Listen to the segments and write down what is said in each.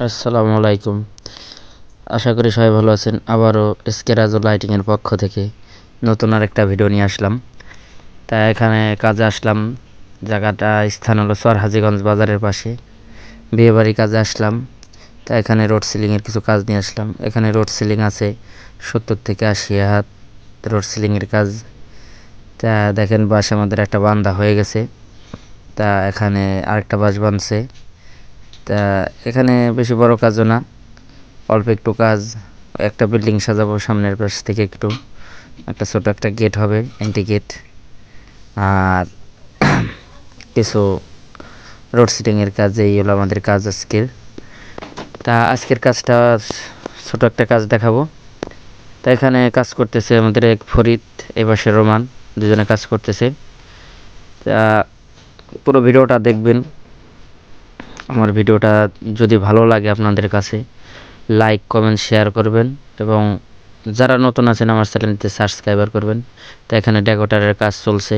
আসসালামু আলাইকুম। আশা করি সবাই ভালো আছেন। আবারও এসকে রাজু লাইটিংয়ের পক্ষ থেকে নতুন আরেকটা ভিডিও নিয়ে আসলাম। তা এখানে কাজে আসলাম। জায়গাটা স্থান হলো হাজীগঞ্জ বাজারের পাশে। বিয়েবাড়ি কাজে আসলাম। তা এখানে রোড সিলিংয়ের কিছু কাজ নিয়ে আসলাম। এখানে রোড সিলিং আছে 70 থেকে 80 হাত রোড সিলিংয়ের কাজ। তা দেখেন বাঁশ আমাদের একটা বান্ধা হয়ে গেছে। তা এখানে আরেকটা বাঁশ বাঁধছে। তা এখানে বেশি বড় কাজও না, অল্প একটু কাজ। একটা বিল্ডিং সাজাবো সামনের পাশ থেকে একটু, একটা ছোট একটা গেট হবে, এন্ট্রি গেট। আর কিছু রোড সিটিং এর কাজ, এই হলো আমাদের কাজ আজকের। তা আজকের কাজটা ছোট একটা কাজ দেখাবো। তা এখানে কাজ করতেছে আমাদের এক ফরিদ, এই পাশে রোমান, দুজনে কাজ করতেছে। তা পুরো ভিডিওটা দেখবেন। আমার ভিডিওটা যদি ভালো লাগে আপনাদের কাছে, লাইক কমেন্ট শেয়ার করবেন এবং যারা নতুন আছেন আমার চ্যানেলটিতে সাবস্ক্রাইবার করবেন। তো এখানে ডেকোরেটরের কাজ চলছে।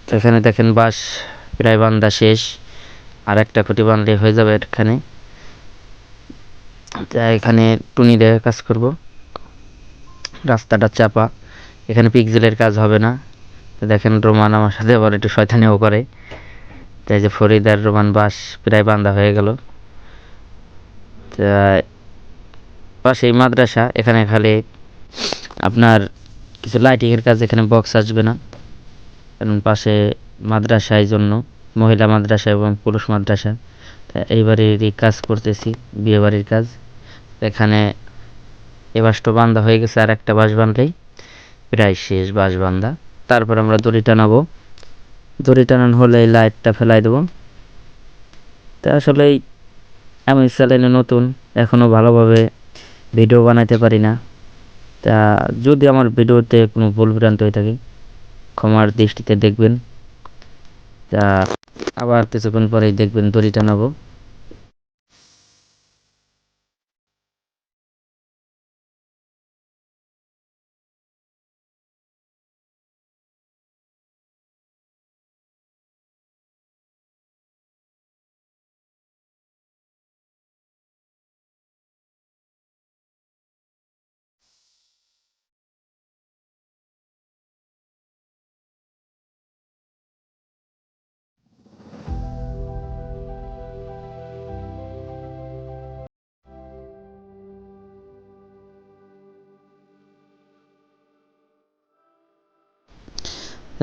তো এখানে দেখেন বাঁশ প্রায় বান্ধা শেষ, আর একটা খুঁটি বাঁধলে হয়ে যাবে এখানে। তা এখানে টুনি দিয়ে কাজ করব, রাস্তাটা চাপা, এখানে পিক্সেলের কাজ হবে না। তো দেখেন রোমান আমার সাথে আবার একটু শয়তানিও করে। তাই যে ফরিদ আর রোমান বাঁশ প্রায় বান্ধা হয়ে গেল। তা পাশেই মাদ্রাসা, এখানে খালি আপনার কিছু লাইটিং এর কাজ, এখানে বক্স আসবে না, কারণ পাশে মাদ্রাসা, এই জন্য মহিলা মাদ্রাসা এবং পুরুষ মাদ্রাসা। তা এইবারেরই কাজ করতেছি, বিয়ে বাড়ির কাজ। এখানে এ বাঁশটা বান্ধা হয়ে গেছে, আর একটা বাঁশ বাঁধলেই প্রায় শেষ বাঁশ বান্ধা। তারপর আমরা দড়ি টানাবো। দড়ি টানানো হলে লাইটটা ফেলাই দেবো। তা আসলেই আমি চ্যানেলে নতুন, এখনও ভালোভাবে ভিডিও বানাইতে পারি না। তা যদি আমার ভিডিওতে কোনো ভুল ভ্রান্তি হয়ে থাকে ক্ষমার দৃষ্টিতে দেখবেন। তা আবার কিছুক্ষণ পরেই দেখবেন দড়ি টানাবো।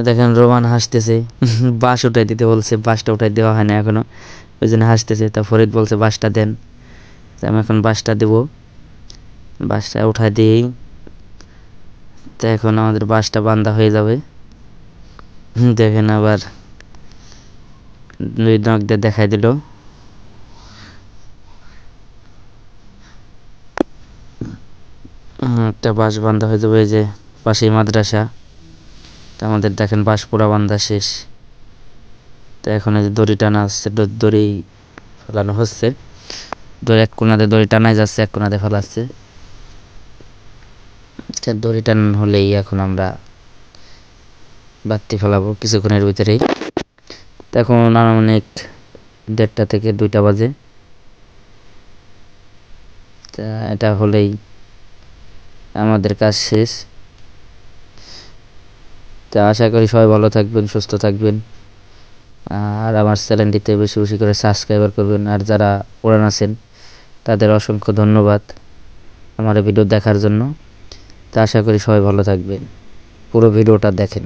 দেখেন রোমান হাসতেছে। বাঁশ উঠাই দিতে বলছে, বাঁশটা উঠাই দেওয়া হয় না এখনো, ওই জন্য হাসতেছে। তা ফরিদ বলছে বাঁশটা দেন। আমি এখন বাঁশটা দেবো, বাঁশটা উঠাই দিই। তা এখন আমাদের বাঁশটা বান্ধা হয়ে যাবে। দেখেন আবার দুই নখ দিয়ে দেখাই দিল। একটা বাঁশ বান্ধা হয়ে যাবে, এই যে পাশেই মাদ্রাসা। তা আমাদের দেখেন বাঁশ পুরা বান্ধা শেষ। তো এখন এই যে দড়ি টানা আসছে, দড়ি ফেলানো হচ্ছে। দড়ি এক কোনাতে দড়ি টানাই যাচ্ছে, এক কোনাতে ফেলাচ্ছে। দড়ি টানানো হলেই এখন আমরা বাতি ফেলাবো কিছুক্ষণের ভিতরেই। তো এখন আনুমানিক 1:30 থেকে 2টা বাজে। তা এটা হলেই আমাদের কাজ শেষ। তা আশা করি সবাই ভালো থাকবেন, সুস্থ থাকবেন। আর আমার চ্যানেলটিতে বেশি বেশি করে সাবস্ক্রাইবার করবেন। আর যারা পুরান আছেন তাদের অসংখ্য ধন্যবাদ আমার ভিডিও দেখার জন্য। তা আশা করি সবাই ভালো থাকবেন, পুরো ভিডিওটা দেখেন।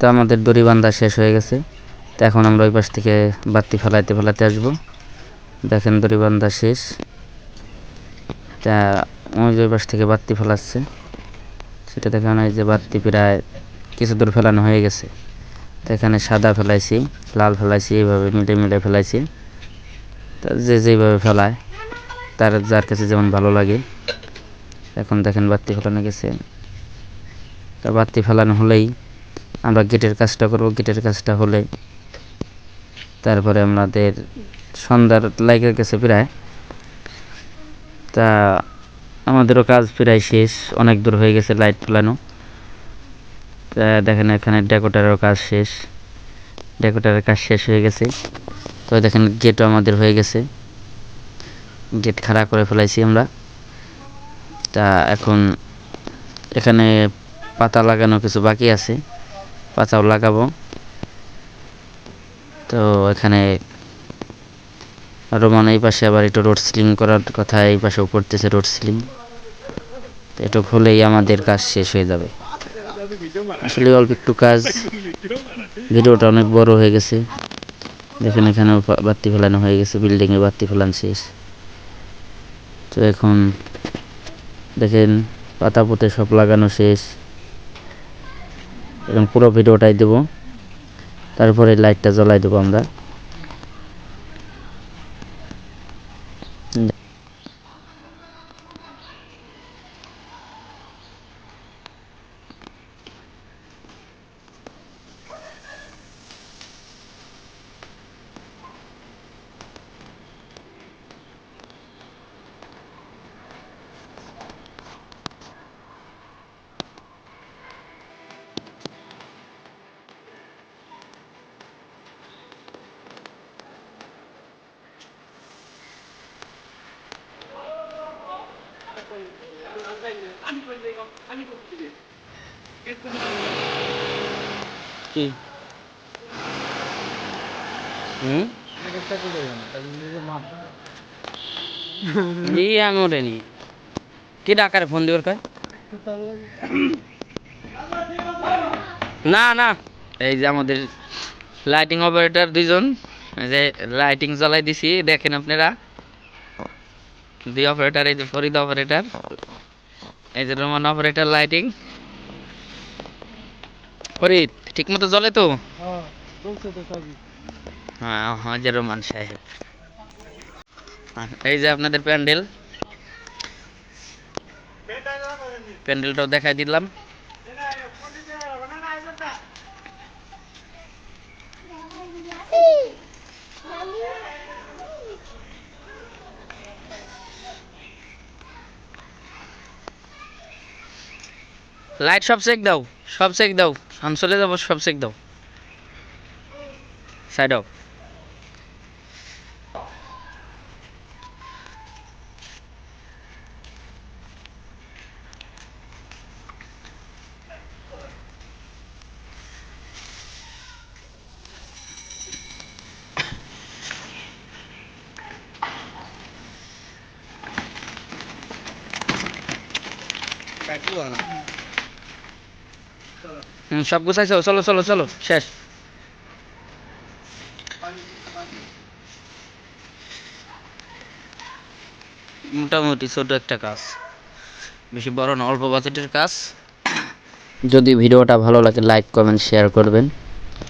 তো আমাদের দড়ি বান্ধা শেষ হয়ে গেছে। তো এখন আমরা ওই পাশ থেকে বাতি ফেলাইতে ফেলাতে আসবো। দেখেন দড়ি বান্ধা শেষ। তা ওই পাশ থেকে বাতি ফেলাচ্ছে, সেটা দেখেন এই যে বাতি প্রায় কিছু দূর ফেলানো হয়ে গেছে। তো এখানে সাদা ফেলাইছি, লাল ফেলাইছি, এইভাবে মিলে মিলে ফেলাইছি। তা যে যেভাবে ফেলায় তার যার কাছে যেমন ভালো লাগে। এখন দেখেন বাতি ফেলানো গেছে। তা বাতি ফেলানো হলেই আমরা গেটের কাজটা করব। গেটের কাজটা হলে তারপরে আমাদের সন্ধ্যার লাইগে গেছে প্রায়। তা আমাদেরও কাজ প্রায় শেষ, অনেক দূর হয়ে গেছে লাইট ফেলানো। তা দেখেন এখানে ডেকোরেটরের কাজ শেষ, ডেকোরেটরের কাজ শেষ হয়ে গেছে। তো দেখেন গেটও আমাদের হয়ে গেছে, গেট খাড়া করে ফেলাইছি আমরা। তা এখন এখানে পাতা লাগানো কিছু বাকি আছে, পাতাও লাগাবো। তো এখানে রোমান এই পাশে আবার একটু রোড সিলিং করার কথা, এই পাশেও করতেছে রোড সিলিং। এটা হলেই আমাদের কাজ শেষ হয়ে যাবে। আসলে অল্প একটু কাজ, ভিডিওটা অনেক বড় হয়ে গেছে। দেখেন এখানেও বাতি ফেলানো হয়ে গেছে, বিল্ডিংয়ে বাতি ফেলানো শেষ। তো এখন দেখেন পাতা পুঁতে সব লাগানো শেষ। এখন পুরো ভিডিওটাই দেবো, তারপরে লাইটটা জ্বলাই দেবো আমরা। কি আমরেনি কি ডাকারে ফোন দিওর কয় না না। এই যে আমাদের লাইটিং অপারেটর দুইজন, যে লাইটিং জ্বালাই দিছি দেখেন আপনারা। দুই অপারেটর, এই যে ফরিদ অপারেটর, এই যে রোমান অপারেটর লাইটিং। ফরিদ ঠিক মতো জ্বলে তো? হ্যাঁ হ্যাঁ, যে রোমান সাহেব। এই যে আপনাদের প্যান্ডেল, প্যান্ডেলটাও দেখাই দিলাম। লাইট সব চেক দাও, সব চেক দাও, আমি চলে যাবো, সব চেক দাও, সাইড অফ। সব গুছাইছো, চলো চলো চলো, শেষ। মোটামুটি ছোট একটা কাজ, বেশি বড় না, অল্প বাজেটের কাজ। যদি ভিডিওটা ভালো লাগে লাইক কমেন্ট শেয়ার করবেন।